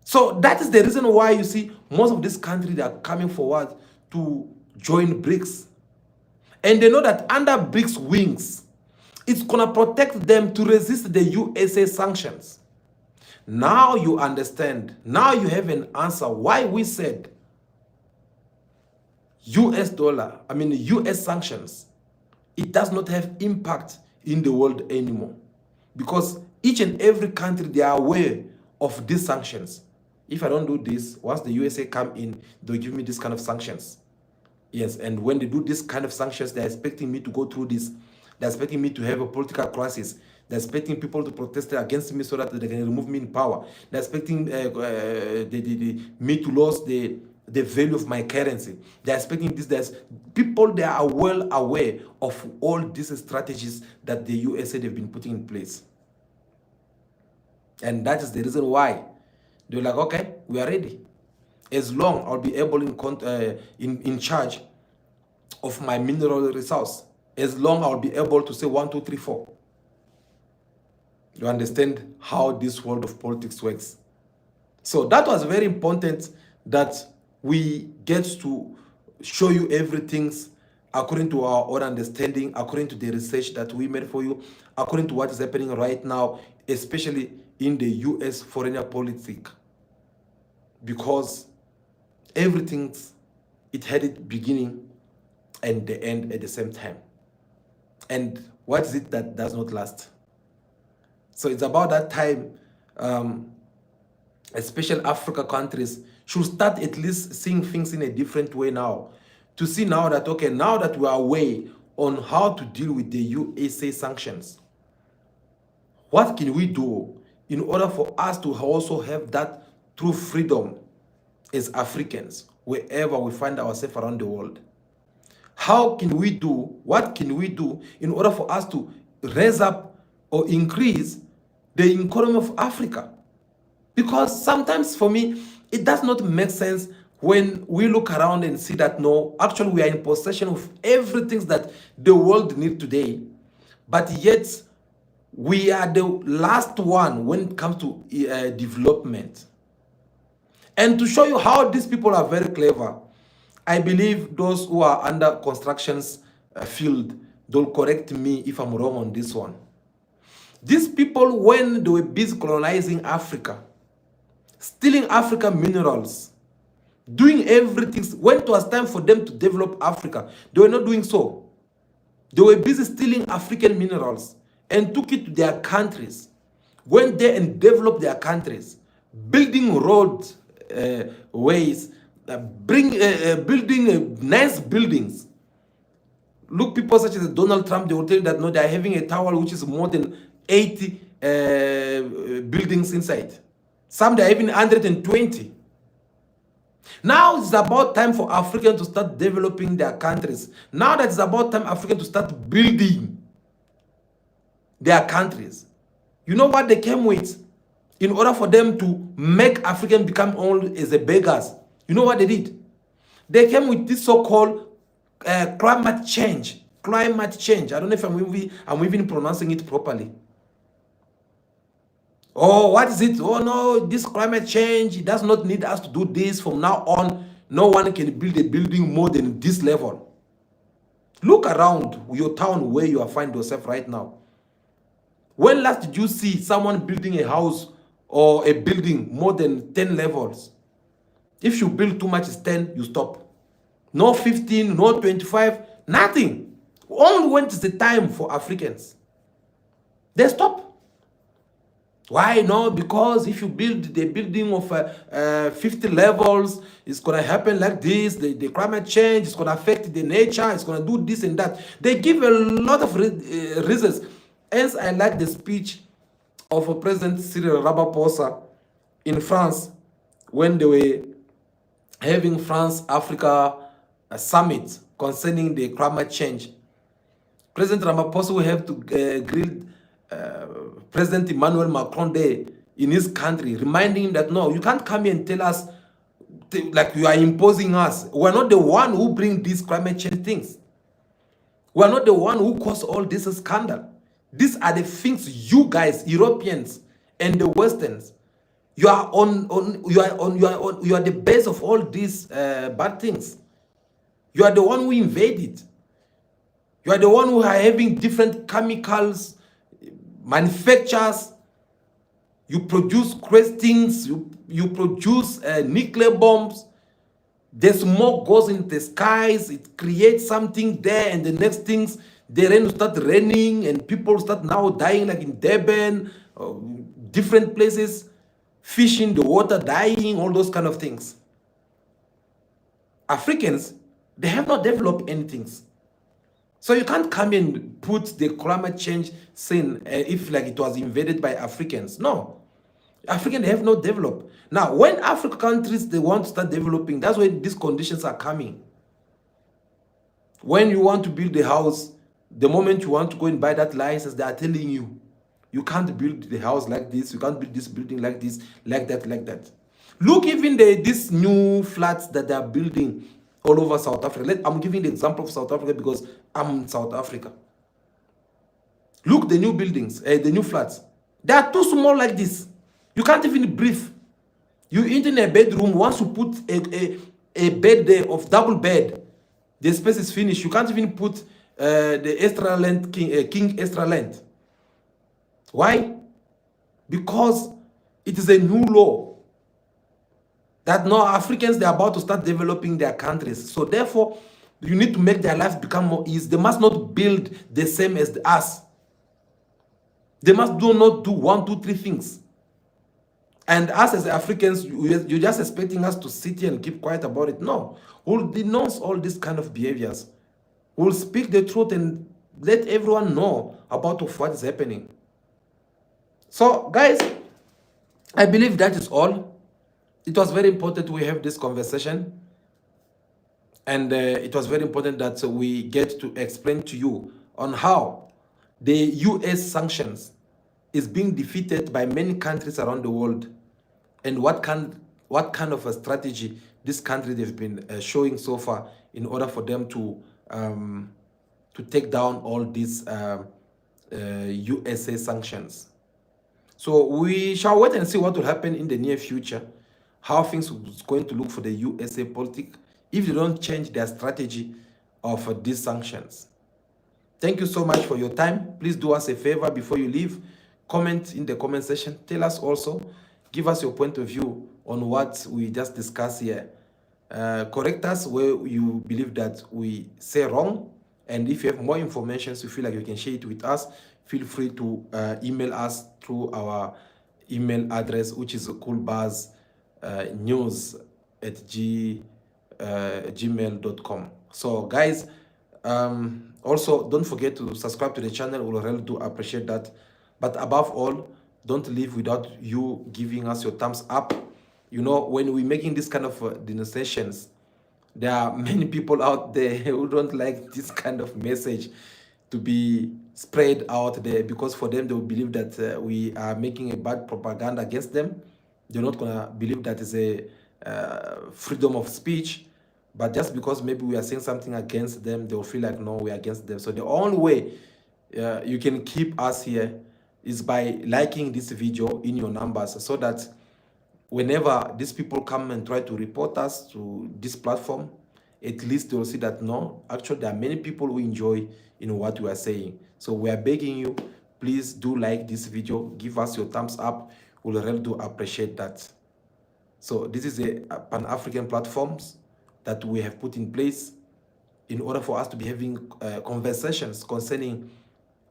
So that is the reason why you see most of these countries are coming forward to join BRICS. And they know that under BRICS wings, it's going to protect them to resist the USA sanctions. Now you understand. Now you have an answer why we said US sanctions, it does not have impact in the world anymore. Because each and every country, they are aware of these sanctions. If I don't do this, once the USA come in, they'll give me this kind of sanctions. Yes, and when they do this kind of sanctions, they're expecting me to go through this. They're expecting me to have a political crisis. They're expecting people to protest against me so that they can remove me in power. They're expecting me to lose the value of my currency. They're expecting this. There's people, they are well aware of all these strategies that the USA have been putting in place. And that is the reason why they're like, okay, we are ready. As long I'll be able in charge of my mineral resource, as long I'll be able to say 1, 2, 3, 4. You understand how this world of politics works. So that was very important, that we get to show you everything according to our own understanding, according to the research that we made for you, according to what is happening right now, especially in the US foreign policy. Because everything, it had its beginning and the end at the same time. And what is it that does not last? So it's about that time, especially Africa countries should start at least seeing things in a different way now. To see now that, okay, now that we are aware on how to deal with the USA sanctions, what can we do in order for us to also have that true freedom as Africans, wherever we find ourselves around the world? How can we do, what can we do in order for us to raise up or increase the economy of Africa? Because sometimes for me, it does not make sense when we look around and see that, no, actually we are in possession of everything that the world needs today, but yet we are the last one when it comes to development. And to show you how these people are very clever, I believe those who are under constructions field, they'll correct me if I'm wrong on this one. These people, when they were busy colonizing Africa, stealing African minerals, doing everything, when it was time for them to develop Africa, they were not doing so. They were busy stealing African minerals and took it to their countries, went there and developed their countries, building roads, ways, building nice buildings. Look, people such as Donald Trump, they will tell you that, no, they are having a tower which is more than 80 buildings inside. Some, they are even 120. Now it's about time for Africans to start developing their countries. Now that it's about time Africans to start building their countries. You know what they came with? In order for them to make Africans become only as a beggars, you know what they did? They came with this so-called climate change. Climate change. I don't know if I'm even pronouncing it properly. Oh, what is it? Oh no, this climate change, it does not need us to do this. From now on, no one can build a building more than this level. Look around your town where you are finding yourself right now. When last did you see someone building a house or a building more than 10 levels? If you build too much, it's 10, you stop. No 15, no 25, nothing. Only when it's the time for Africans, they stop. Why? No, because if you build the building of 50 levels, it's going to happen like this. The climate change is going to affect the nature. It's going to do this and that. They give a lot of reasons. Hence, I like the speech of President Cyril Ramaphosa in France when they were having France-Africa summit concerning the climate change. President Ramaphosa will have to grill President Emmanuel Macron there in his country, reminding him that no, you can't come here and tell us like you are imposing us. We're not the one who bring these climate change things. We're not the one who caused all this scandal. These are the things you guys, Europeans and the Westerns, you are the base of all these bad things. You are the one who invaded. You are the one who are having different chemicals, manufactures. You produce crazy things. You produce nuclear bombs. The smoke goes into the skies. It creates something there, and the next things, the rain will start raining, and people start now dying, like in Durban, different places, fish in the water dying, all those kind of things. Africans, they have not developed anything. So you can't come and put the climate change sin if like it was invaded by Africans. No. Africans have not developed. Now, when African countries, they want to start developing, that's when these conditions are coming. When you want to build a house, the moment you want to go and buy that license, they are telling you, you can't build the house like this, you can't build this building like this, like that, like that. Look, even these new flats that they are building all over South Africa. I'm giving the example of South Africa because I'm in South Africa. Look, the new buildings, the new flats. They are too small like this. You can't even breathe. You enter in a bedroom, once you put a bed there of double bed, the space is finished. You can't even put the extra length, king extra length. Why? Because it is a new law that now Africans, they're about to start developing their countries. So therefore, you need to make their lives become more easy. They must not build the same as us. They must not do 1, 2, 3 things. And us as Africans, you're just expecting us to sit here and keep quiet about it. No. We'll denounce all these kind of behaviors. We'll speak the truth and let everyone know about what is happening. So, guys, I believe that is all. It was very important we have this conversation. And it was very important that we get to explain to you on how the US sanctions is being defeated by many countries around the world, and what kind of a strategy this country they've been showing so far in order for them to take down all these USA sanctions. So we shall wait and see what will happen in the near future, how things are going to look for the USA politics if they don't change their strategy of these sanctions. Thank you so much for your time. Please do us a favor before you leave. Comment in the comment section. Tell us also. Give us your point of view on what we just discussed here. Correct us where you believe that we say wrong. And if you have more information, so you feel like you can share it with us, feel free to email us through our email address, which is coolbuzznews@gmail.com. So guys, also don't forget to subscribe to the channel. We really do appreciate that. But above all, don't leave without you giving us your thumbs up. You know, when we're making this kind of denunciations, there are many people out there who don't like this kind of message to be spread out there, because for them, they will believe that we are making a bad propaganda against them. They're not going to believe that is a freedom of speech. But just because maybe we are saying something against them, they will feel like, no, we're against them. So the only way you can keep us here is by liking this video in your numbers, so that whenever these people come and try to report us to this platform, at least they'll see that no, actually there are many people who enjoy what we are saying. So we are begging you, please do like this video, give us your thumbs up. We'll really do appreciate that. So this is a Pan-African platforms that we have put in place in order for us to be having conversations concerning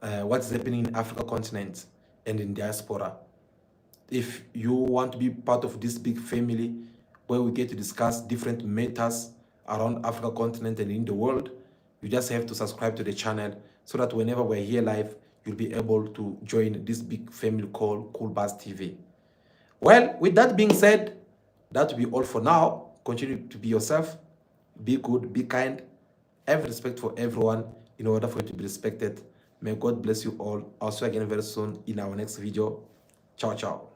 what's happening in Africa continent and in diaspora. If you want to be part of this big family where we get to discuss different matters around Africa continent and in the world, you just have to subscribe to the channel so that whenever we're here live, you'll be able to join this big family called Cool Buzz TV. Well, with that being said, that will be all for now. Continue to be yourself, be good, be kind, have respect for everyone in order for you to be respected. May God bless you all. I'll see you again very soon in our next video. Ciao, ciao.